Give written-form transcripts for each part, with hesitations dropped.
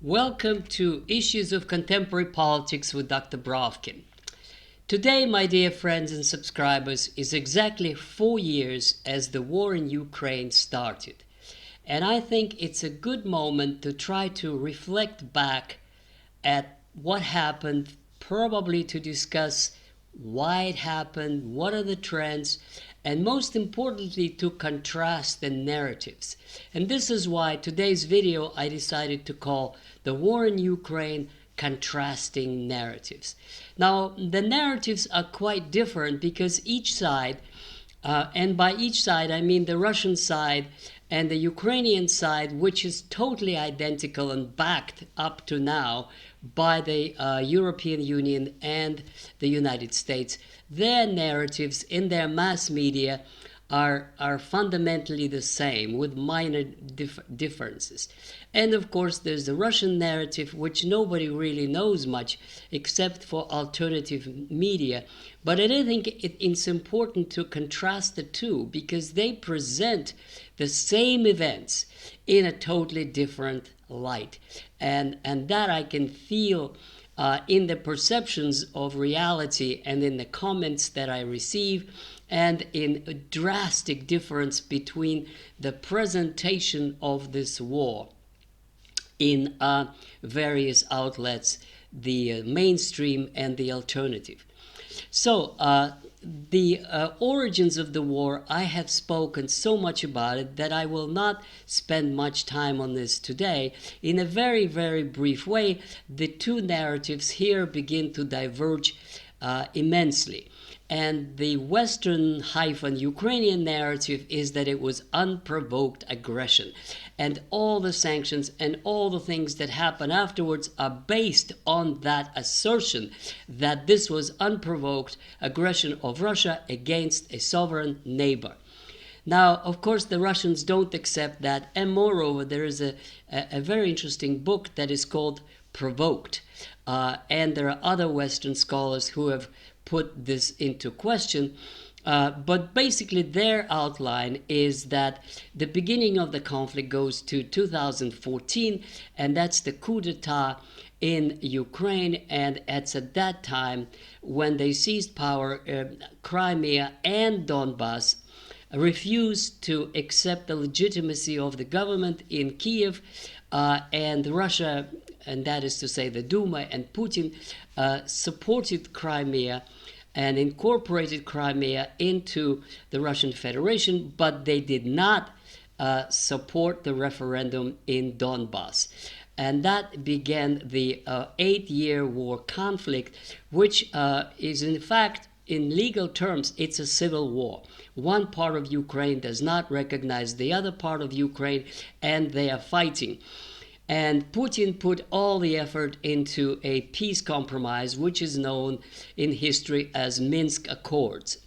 Welcome to Issues of Contemporary Politics with Dr. Brovkin. Today, my dear friends and subscribers, is exactly 4 years as the war in Ukraine started. And I think it's a good moment to try to reflect back at what happened, probably to discuss why it happened, what are the trends, and most importantly, to contrast the narratives. And this is why today's video I decided to call The War in Ukraine Contrasting Narratives. Now, the narratives are quite different because each side, and by each side I mean the Russian side and the Ukrainian side, which is totally identical and backed up to now by the European Union and the United States, their narratives in their mass media are fundamentally the same with minor differences. And of course, there's the Russian narrative, which nobody really knows much except for alternative media. But I think it's important to contrast the two because they present the same events in a totally different light. And that I can feel in the perceptions of reality and in the comments that I receive, and in a drastic difference between the presentation of this war in various outlets, the mainstream and the alternative. So the origins of the war, I have spoken so much about it that I will not spend much time on this today. In a very, very brief way, the two narratives here begin to diverge immensely. And the Western-Ukrainian narrative is that it was unprovoked aggression. And all the sanctions and all the things that happen afterwards are based on that assertion that this was unprovoked aggression of Russia against a sovereign neighbor. Now, of course, the Russians don't accept that. And moreover, there is a very interesting book that is called Provoked. And there are other Western scholars who have put this into question. But basically their outline is that the beginning of the conflict goes to 2014, and that's the coup d'etat in Ukraine. And it's at that time when they seized power, Crimea and Donbass refused to accept the legitimacy of the government in Kiev, and Russia, and that is to say the Duma and Putin, supported Crimea and incorporated Crimea into the Russian Federation, but they did not support the referendum in Donbass. And that began the 8-year war conflict, which is in fact, in legal terms, it's a civil war. One part of Ukraine does not recognize the other part of Ukraine, and they are fighting. And Putin put all the effort into a peace compromise, which is known in history as Minsk Accords.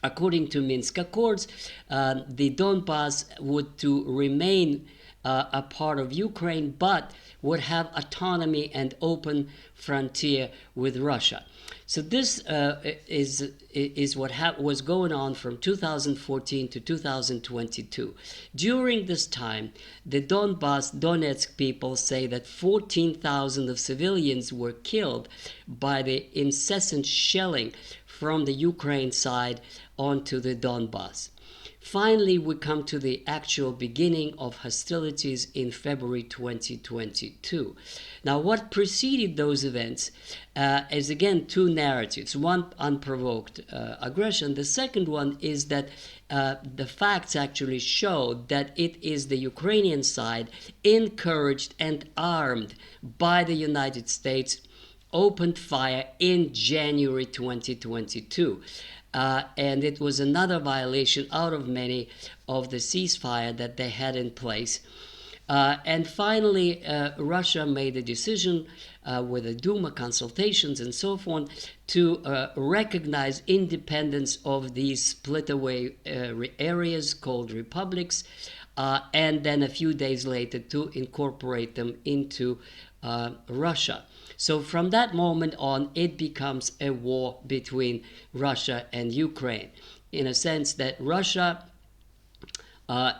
According to Minsk Accords, the Donbass would to remain a part of Ukraine, but would have autonomy and open frontier with Russia. So this is what was going on from 2014 to 2022. During this time, the Donetsk people say that 14,000 of civilians were killed by the incessant shelling from the Ukraine side onto the Donbass. Finally, we come to the actual beginning of hostilities in February 2022. Now, what preceded those events is again two narratives. One, unprovoked aggression. The second one is that the facts actually show that it is the Ukrainian side, encouraged and armed by the United States, opened fire in January 2022. And it was another violation out of many of the ceasefire that they had in place. And finally, Russia made a decision with the Duma consultations and so on to recognize independence of these split away areas called republics, and then a few days later to incorporate them into Russia. So from that moment on, it becomes a war between Russia and Ukraine, in a sense that Russia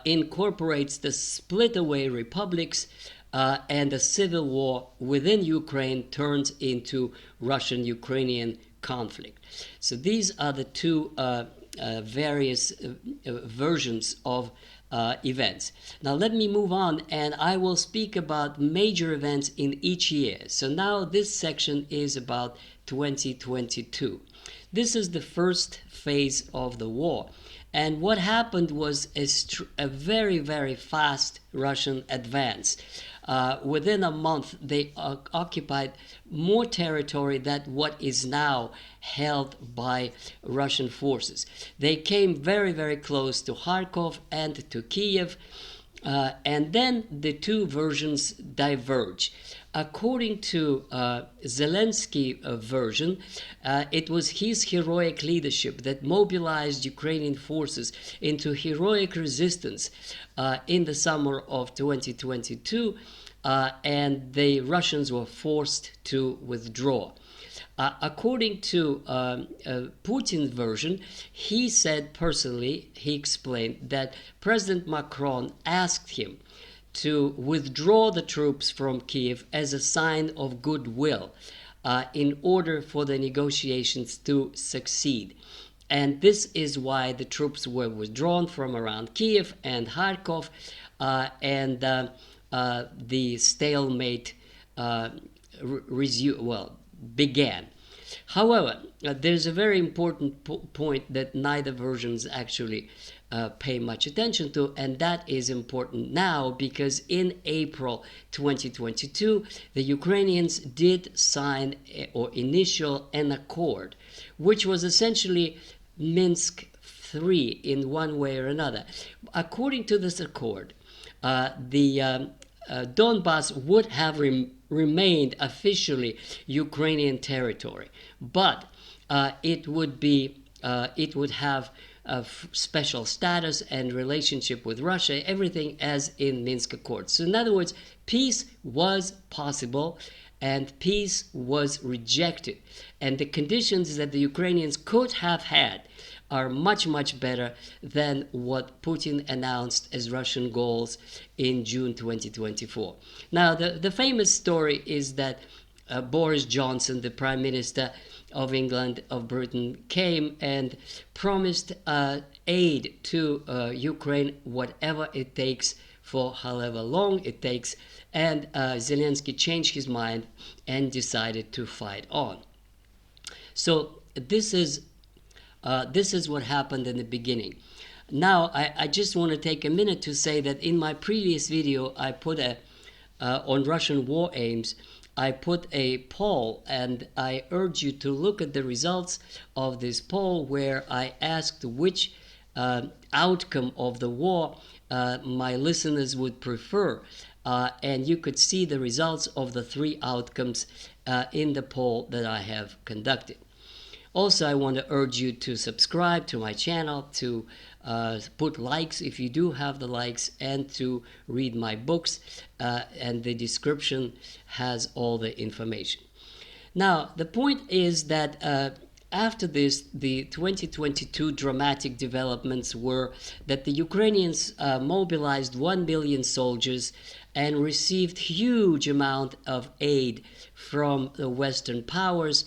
incorporates the split away republics, and the civil war within Ukraine turns into Russian-Ukrainian conflict. So these are the two various versions of events. Now let me move on, and I will speak about major events in each year. So now this section is about 2022. This is the first phase of the war. And what happened was a very, very fast Russian advance. Within a month, they occupied more territory than what is now held by Russian forces. They came very, very close to Kharkov and to Kiev, and then the two versions diverge. According to Zelensky's version, it was his heroic leadership that mobilized Ukrainian forces into heroic resistance in the summer of 2022, and the Russians were forced to withdraw. According to Putin's version, he said personally, he explained that President Macron asked him to withdraw the troops from Kiev as a sign of goodwill in order for the negotiations to succeed. And this is why the troops were withdrawn from around Kiev and Kharkov, and the stalemate began. However, there's a very important point that neither versions actually pay much attention to, and that is important now because in April 2022, the Ukrainians did sign or initial an accord, which was essentially Minsk III in one way or another. According to this accord, the Donbass would have remained officially Ukrainian territory, but it would have a special status and relationship with Russia, everything as in Minsk Accords. So in other words, peace was possible and peace was rejected. And the conditions that the Ukrainians could have had are much, much better than what Putin announced as Russian goals in June 2024. Now, the famous story is that Boris Johnson, the Prime Minister of England, of Britain, came and promised aid to Ukraine, whatever it takes, for however long it takes, and Zelensky changed his mind and decided to fight on. So this is what happened in the beginning. Now, I just want to take a minute to say that in my previous video, I put on Russian war aims, I put a poll, and I urge you to look at the results of this poll where I asked which outcome of the war my listeners would prefer. And you could see the results of the three outcomes in the poll that I have conducted. Also, I want to urge you to subscribe to my channel, to put likes if you do have the likes, and to read my books, and the description has all the information. Now, the point is that after this, the 2022 dramatic developments were that the Ukrainians mobilized 1 million soldiers and received huge amount of aid from the Western powers.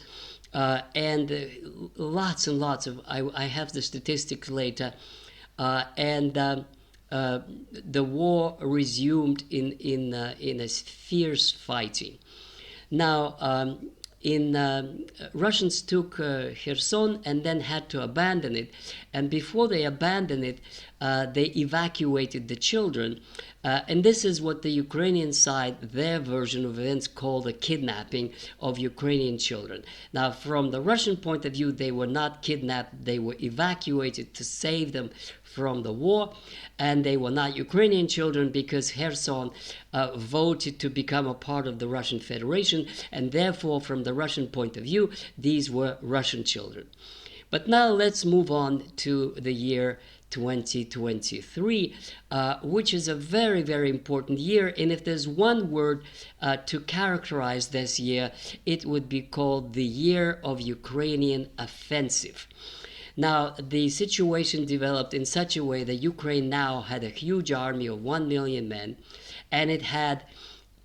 And lots and lots of, I have the statistics later, and the war resumed in a fierce fighting. Now, Russians took Kherson and then had to abandon it, and before they abandoned it, they evacuated the children. And this is what the Ukrainian side, their version of events, called the kidnapping of Ukrainian children. Now, from the Russian point of view, they were not kidnapped, they were evacuated to save them from the war, and they were not Ukrainian children because Kherson voted to become a part of the Russian Federation, and therefore, from the Russian point of view, these were Russian children. But now let's move on to the year 2023, which is a very, very important year. And if there's one word to characterize this year, it would be called the year of Ukrainian offensive. Now, the situation developed in such a way that Ukraine now had a huge army of 1 million men, and it had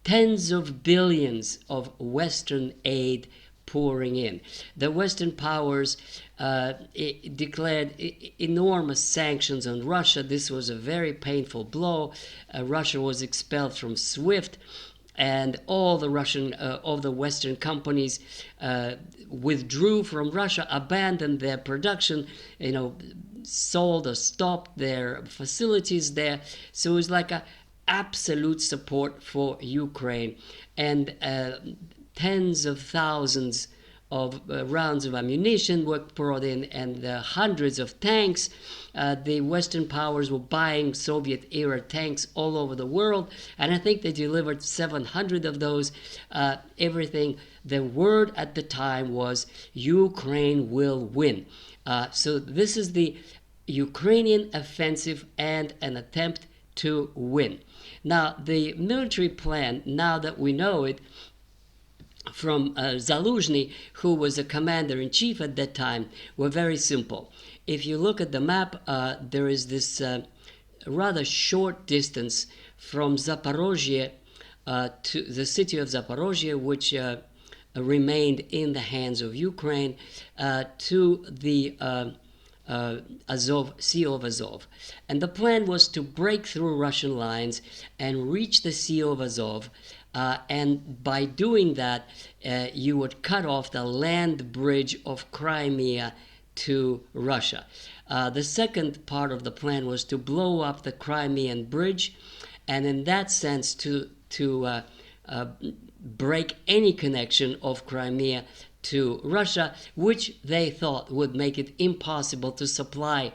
tens of billions of Western aid pouring in. The Western powers declared enormous sanctions on Russia. This was a very painful blow. Russia was expelled from SWIFT, and all the Western companies withdrew from Russia, abandoned their production, sold or stopped their facilities there. So it was like a absolute support for Ukraine, and tens of thousands of rounds of ammunition were brought in, and hundreds of tanks. The Western powers were buying Soviet-era tanks all over the world, and I think they delivered 700 of those. Everything. The word at the time was Ukraine will win. So this is the Ukrainian offensive and an attempt to win. Now, the military plan, now that we know it, from Zaluzhny, who was a commander-in-chief at that time, were very simple. If you look at the map, there is this rather short distance from Zaporozhye to the city of Zaporozhye, which remained in the hands of Ukraine, to the Sea of Azov. And the plan was to break through Russian lines and reach the Sea of Azov. And by doing that, you would cut off the land bridge of Crimea to Russia. The second part of the plan was to blow up the Crimean bridge, and in that sense to break any connection of Crimea to Russia, which they thought would make it impossible to supply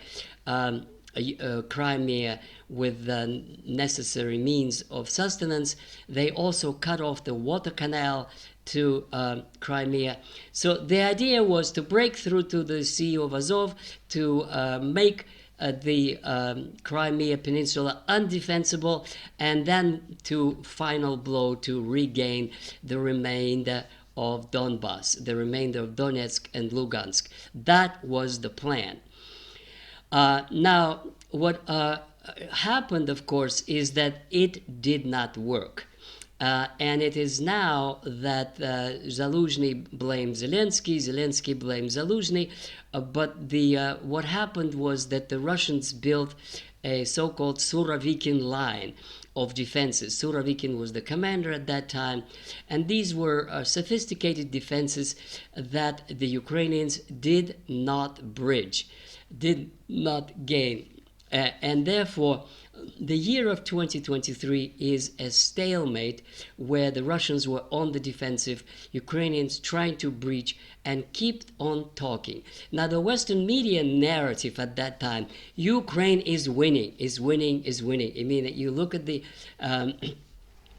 Crimea with the necessary means of sustenance. They also cut off the water canal to Crimea. So the idea was to break through to the Sea of Azov, to make the Crimea Peninsula undefensible, and then to final blow to regain the remainder of Donbass, the remainder of Donetsk and Lugansk. That was the plan. Now, what happened, of course, is that it did not work. And it is now that Zaluzhny blames Zelensky, Zelensky blames Zaluzhny, but what happened was that the Russians built a so-called Surovikin line of defenses. Surovikin was the commander at that time, and these were sophisticated defenses that the Ukrainians did not bridge, did not gain. And therefore, the year of 2023 is a stalemate where the Russians were on the defensive, Ukrainians trying to breach and keep on talking. Now, the Western media narrative at that time, Ukraine is winning, is winning, is winning. I mean, you look at the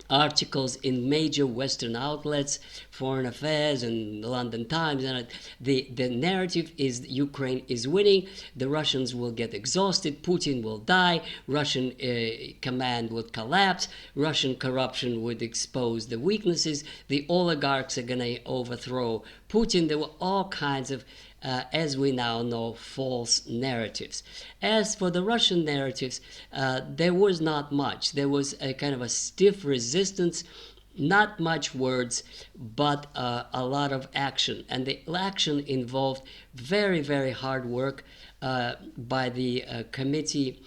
articles in major Western outlets, Foreign Affairs and the London Times, and the narrative is Ukraine is winning, the Russians will get exhausted, Putin will die, Russian command would collapse, Russian corruption would expose the weaknesses, the oligarchs are going to overthrow Putin. There were all kinds of as we now know, false narratives. As for the Russian narratives, there was not much. There was a kind of a stiff resistance, not much words, but a lot of action. And the action involved very, very hard work by the committee,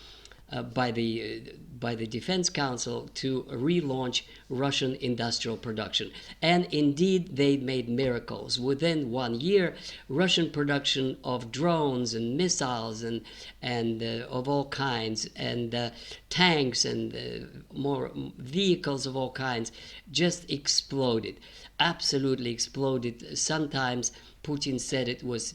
by the Defense Council to relaunch Russian industrial production. And indeed, they made miracles. Within 1 year, Russian production of drones and missiles and of all kinds, and tanks and more vehicles of all kinds just exploded, absolutely exploded. Sometimes Putin said it was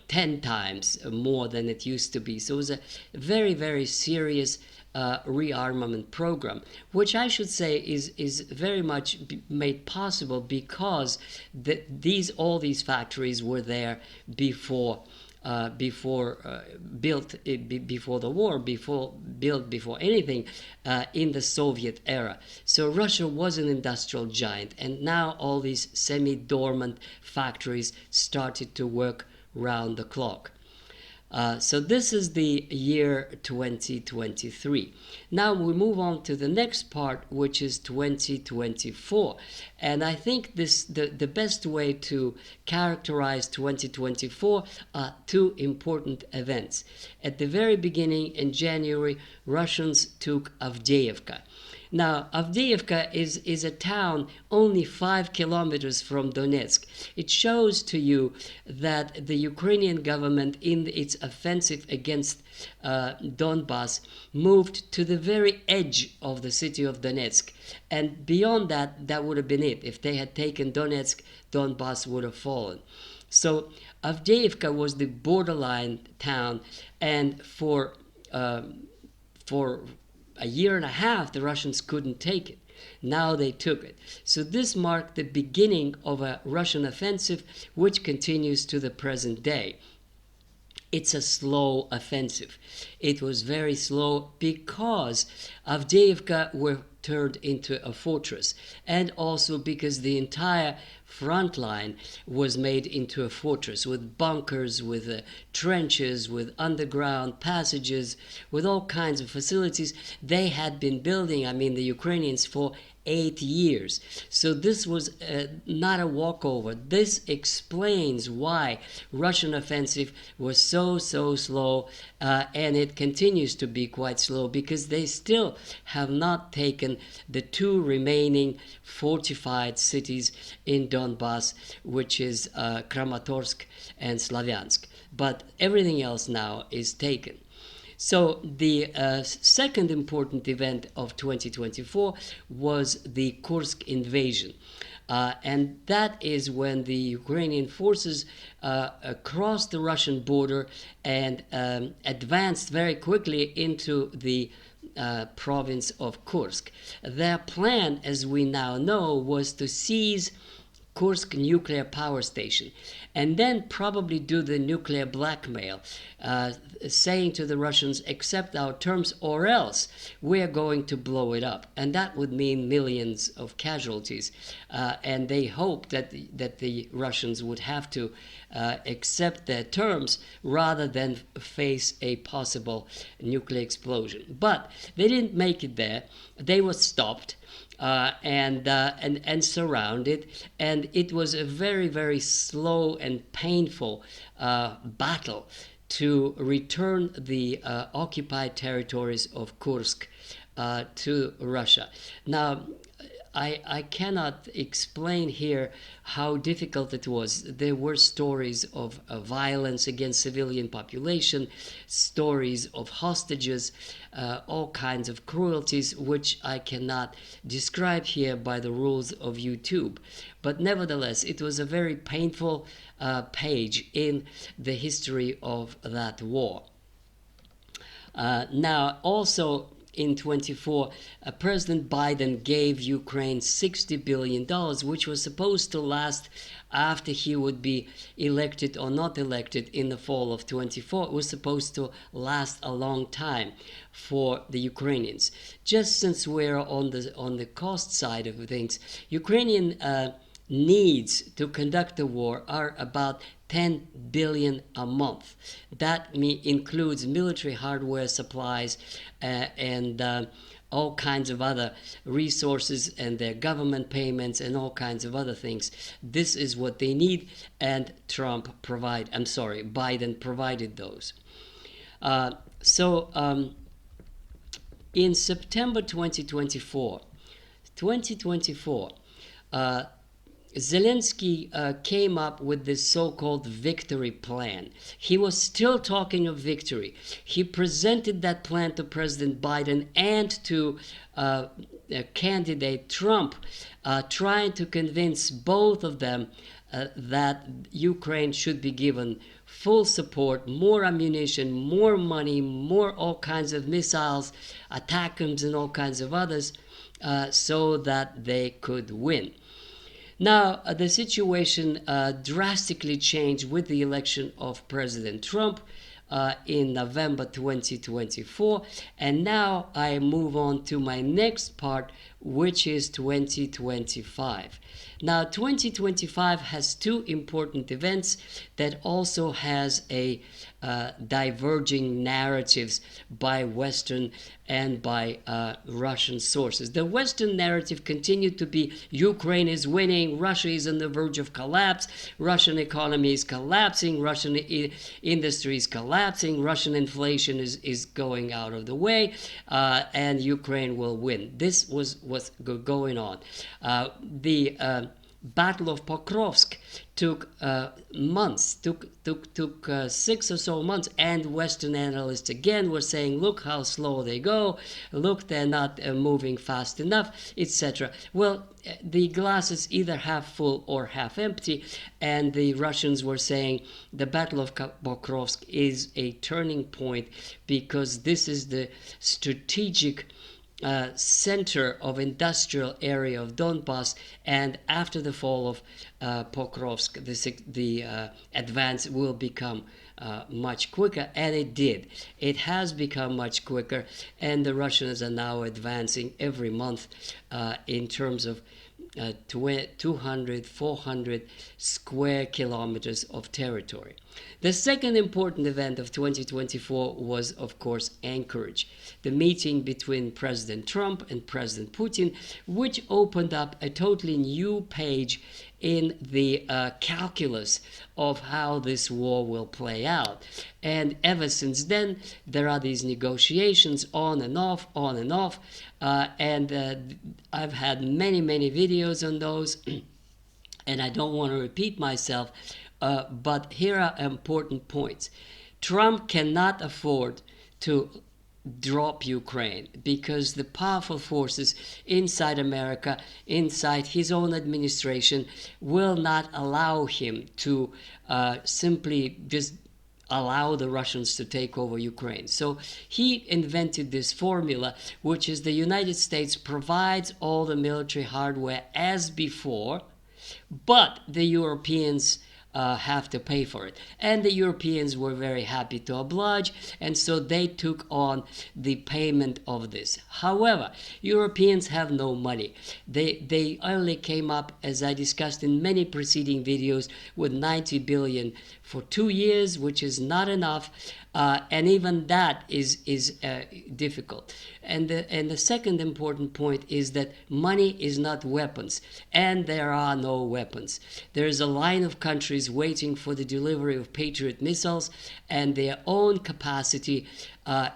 10 times more than it used to be. So it was a very, very serious rearmament program, which I should say is very much made possible because all these factories were there before built before the war, built before anything in the Soviet era. So Russia was an industrial giant, and now all these semi-dormant factories started to work round the clock. So this is the year 2023. Now we move on to the next part, which is 2024. And I think the best way to characterize 2024 are two important events. At the very beginning, in January, Russians took Avdiivka. Now, Avdiivka is a town only 5 kilometers from Donetsk. It shows to you that the Ukrainian government, in its offensive against Donbass, moved to the very edge of the city of Donetsk. And beyond that, that would have been it. If they had taken Donetsk, Donbass would have fallen. So Avdiivka was the borderline town, and for a year and a half, the Russians couldn't take it. Now they took it. So this marked the beginning of a Russian offensive, which continues to the present day. It's a slow offensive. It was very slow because Avdiivka were turned into a fortress, and also because the entire front line was made into a fortress with bunkers, with trenches, with underground passages, with all kinds of facilities they had been building, the Ukrainians, for 8 years. So this was not a walkover. This explains why Russian offensive was so slow, and it continues to be quite slow, because they still have not taken the two remaining fortified cities in Donbass, which is Kramatorsk and Slavyansk. But everything else now is taken. So the second important event of 2024 was the Kursk invasion. And that is when the Ukrainian forces crossed the Russian border and advanced very quickly into the province of Kursk. Their plan, as we now know, was to seize Kursk nuclear power station, and then probably do the nuclear blackmail, saying to the Russians, accept our terms or else we're going to blow it up. And that would mean millions of casualties. And they hoped that the Russians would have to accept their terms rather than face a possible nuclear explosion. But they didn't make it there. They were stopped. And surrounded, and it was a very, very slow and painful battle to return the occupied territories of Kursk to Russia. Now, I cannot explain here how difficult it was. There were stories of violence against civilian population, stories of hostages, all kinds of cruelties, which I cannot describe here by the rules of YouTube. But nevertheless, it was a very painful page in the history of that war. Now, also, in 24, President Biden gave Ukraine $60 billion, which was supposed to last after he would be elected or not elected in the fall of 24. It was supposed to last a long time for the Ukrainians. Just since we're on the cost side of things, Ukrainian needs to conduct the war are about 10 billion a month. That includes military hardware, supplies, and all kinds of other resources, and their government payments and all kinds of other things. This is what they need, and Biden provided those. In September 2024, Zelensky came up with this so-called victory plan. He was still talking of victory. He presented that plan to President Biden and to candidate Trump, trying to convince both of them that Ukraine should be given full support, more ammunition, more money, more all kinds of missiles, ATACMS and all kinds of others, so that they could win. Now, the situation drastically changed with the election of President Trump in November 2024. And now I move on to my next part, which is 2025. Now, 2025 has two important events that also has a diverging narratives by Western and by Russian sources. The Western narrative continued to be Ukraine is winning, Russia is on the verge of collapse, Russian economy is collapsing, Russian industry is collapsing, Russian inflation is going out of the way, and Ukraine will win. This was what's going on. The Battle of Pokrovsk took months, took 6 or so months, and Western analysts again were saying, look how slow they go, look, they're not moving fast enough, etc. Well, the glass is either half full or half empty, and the Russians were saying the Battle of Pokrovsk is a turning point because this is the strategic center of industrial area of Donbass, and after the fall of Pokrovsk, the advance will become much quicker, and it did. It has become much quicker, and the Russians are now advancing every month in terms of 200, 400 square kilometers of territory. The second important event of 2024 was, of course, Anchorage, the meeting between President Trump and President Putin, which opened up a totally new page in the calculus of how this war will play out. And ever since then, there are these negotiations on and off, and I've had many videos on those, and I don't want to repeat myself, but here are important points. Trump cannot afford to drop Ukraine because the powerful forces inside America, inside his own administration, will not allow him to simply just allow the Russians to take over Ukraine. So he invented this formula, which is the United States provides all the military hardware as before, but the Europeans have to pay for it. And the Europeans were very happy to oblige, and so they took on the payment of this. However, Europeans have no money. They only came up, as I discussed in many preceding videos, with 90 billion for 2 years, which is not enough, and even that is difficult. And the second important point is that money is not weapons, and there are no weapons. There is a line of countries waiting for the delivery of Patriot missiles, and their own capacity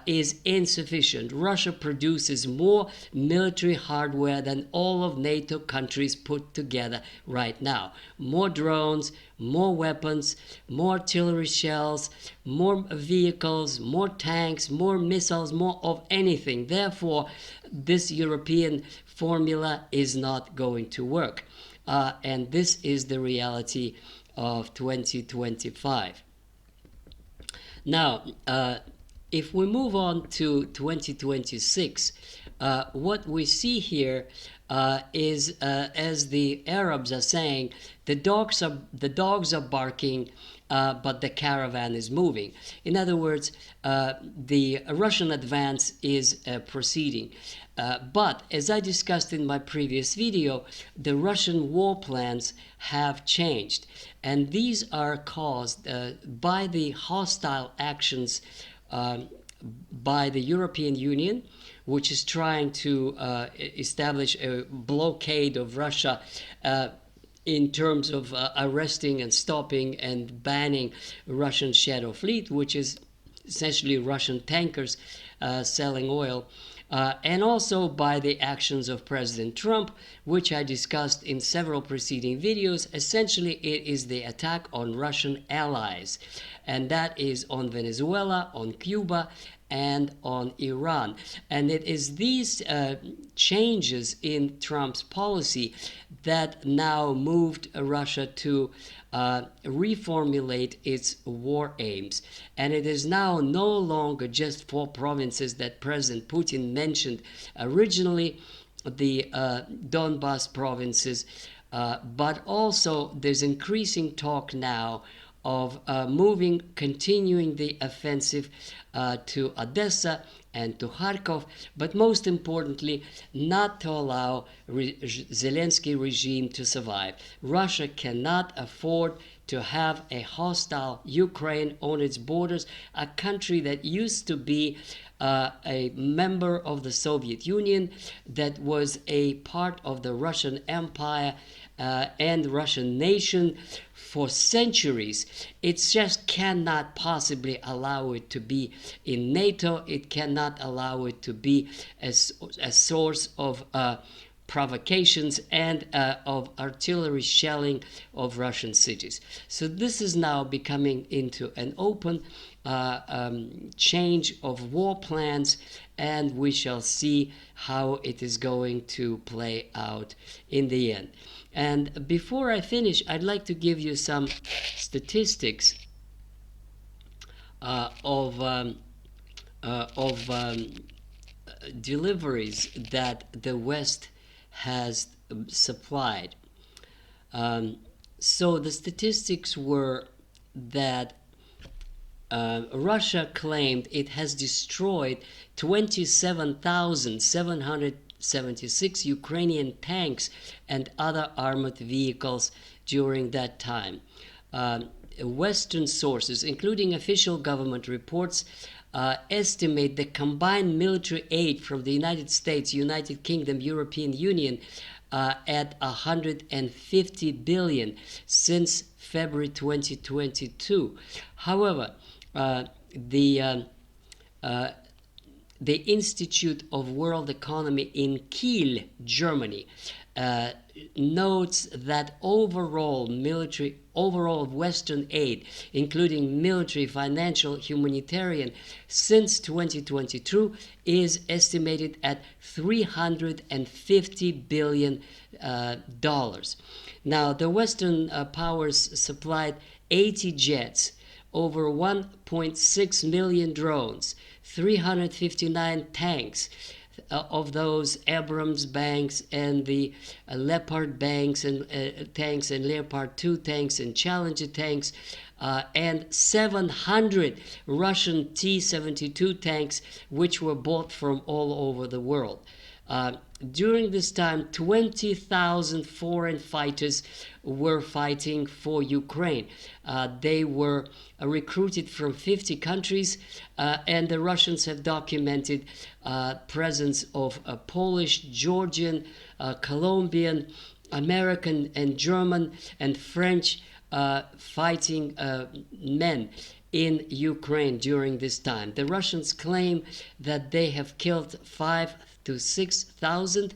is insufficient. Russia produces more military hardware than all of NATO countries put together right now. More drones, more weapons, more artillery shells, more vehicles, more tanks, more missiles, more of anything. Therefore, this European formula is not going to work. And this is the reality of 2025. Now, if we move on to 2026, what we see here is, as the Arabs are saying, the dogs are barking, but the caravan is moving. In other words, the Russian advance is proceeding. But as I discussed in my previous video, the Russian war plans have changed, and these are caused by the hostile actions by the European Union, which is trying to establish a blockade of Russia in terms of arresting and stopping and banning Russian shadow fleet, which is essentially Russian tankers selling oil. And also by the actions of President Trump, which I discussed in several preceding videos. Essentially, it is the attack on Russian allies, and that is on Venezuela, on Cuba, and on Iran. And it is these changes in Trump's policy that now moved Russia to reformulate its war aims. And it is now no longer just 4 provinces that President Putin mentioned originally, the Donbass provinces, but also there's increasing talk now of continuing the offensive to Odessa and to Kharkov, but most importantly, not to allow Zelensky regime to survive. Russia cannot afford to have a hostile Ukraine on its borders, a country that used to be a member of the Soviet Union, that was a part of the Russian Empire and Russian nation for centuries. It just cannot possibly allow it to be in NATO. It cannot allow it to be a source of provocations and of artillery shelling of Russian cities. So this is now becoming into an open change of war plans, and we shall see how it is going to play out in the end. And before I finish, I'd like to give you some statistics of deliveries that the West has supplied. So the statistics were that Russia claimed it has destroyed 27,776 Ukrainian tanks and other armored vehicles during that time. Western sources, including official government reports, estimate the combined military aid from the United States, United Kingdom, European Union at 150 billion since February 2022. However, the Institute of World Economy in Kiel, Germany, notes that overall Western aid, including military, financial, humanitarian, since 2022 is estimated at $350 billion. Now, the Western powers supplied 80 jets, over 1.6 million drones, 359 tanks, of those Abrams banks and the Leopard banks and tanks and Leopard 2 tanks and Challenger tanks, and 700 Russian T-72 tanks, which were bought from all over the world. During this time, 20,000 foreign fighters were fighting for Ukraine. They were recruited from 50 countries, and the Russians have documented presence of Polish, Georgian, Colombian, American, and German, and French fighting men in Ukraine during this time. The Russians claim that they have killed 5,000 to 6,000,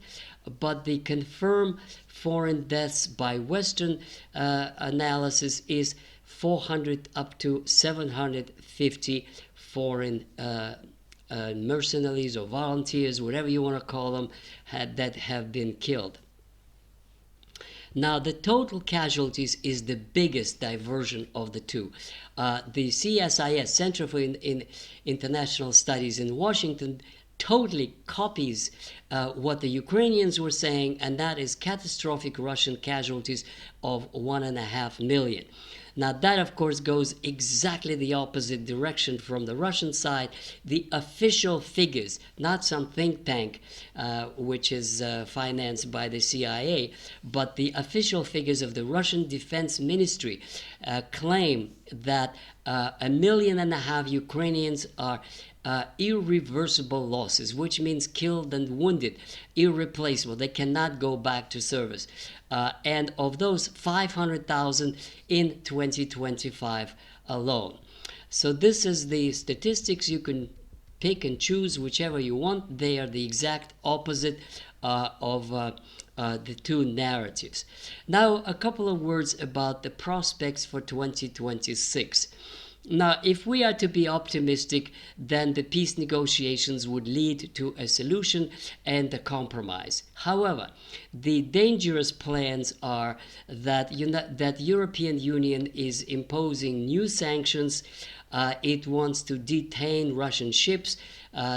but the confirmed foreign deaths by Western analysis is 400 up to 750 foreign mercenaries or volunteers, whatever you want to call them, that have been killed. Now, the total casualties is the biggest diversion of the two. The CSIS, Center for International Studies in Washington, totally copies what the Ukrainians were saying, and that is catastrophic Russian casualties of 1.5 million. Now, that, of course, goes exactly the opposite direction from the Russian side. The official figures, not some think tank, which is financed by the CIA, but the official figures of the Russian Defense Ministry claim that 1.5 million Ukrainians are irreversible losses, which means killed and wounded, irreplaceable. They cannot go back to service. And of those, 500,000 in 2025 alone. So this is the statistics. You can pick and choose whichever you want. They are the exact opposite of the two narratives. Now, a couple of words about the prospects for 2026. Now, if we are to be optimistic, then the peace negotiations would lead to a solution and a compromise. However, the dangerous plans are that that European Union is imposing new sanctions It wants to detain Russian ships.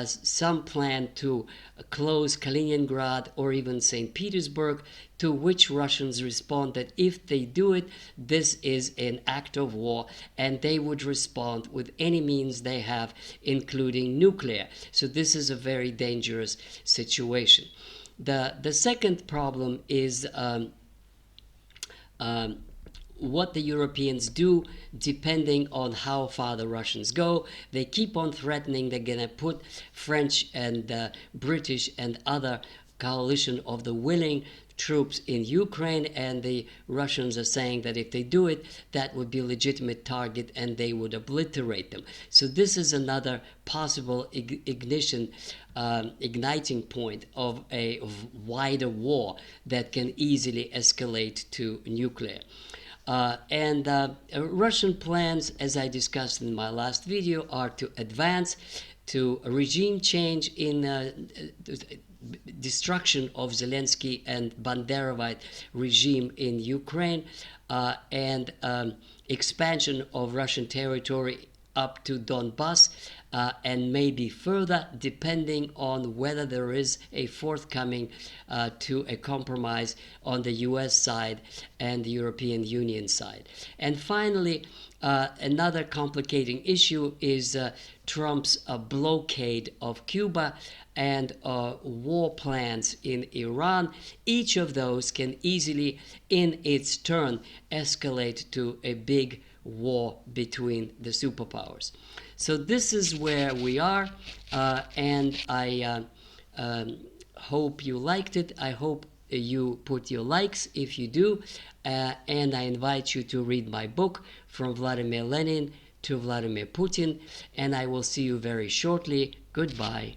Some plan to close Kaliningrad or even St. Petersburg, to which Russians respond that if they do it, this is an act of war, and they would respond with any means they have, including nuclear. So this is a very dangerous situation. The second problem is what the Europeans do, depending on how far the Russians go. They keep on threatening they're going to put French and British and other coalition of the willing troops in Ukraine, and the Russians are saying that if they do it, that would be a legitimate target and they would obliterate them. So this is another possible igniting point of a wider war that can easily escalate to nuclear. Russian plans, as I discussed in my last video, are to advance to a regime change in destruction of Zelensky and Banderovite regime in Ukraine, and expansion of Russian territory up to Donbass, and maybe further, depending on whether there is a forthcoming to a compromise on the US side and the European Union side. And finally, another complicating issue is Trump's blockade of Cuba and war plans in Iran. Each of those can easily, in its turn, escalate to a big war between the superpowers. So this is where we are, and I hope you liked it. I hope you put your likes if you do, and I invite you to read my book, From Vladimir Lenin to Vladimir Putin, and I will see you very shortly. Goodbye.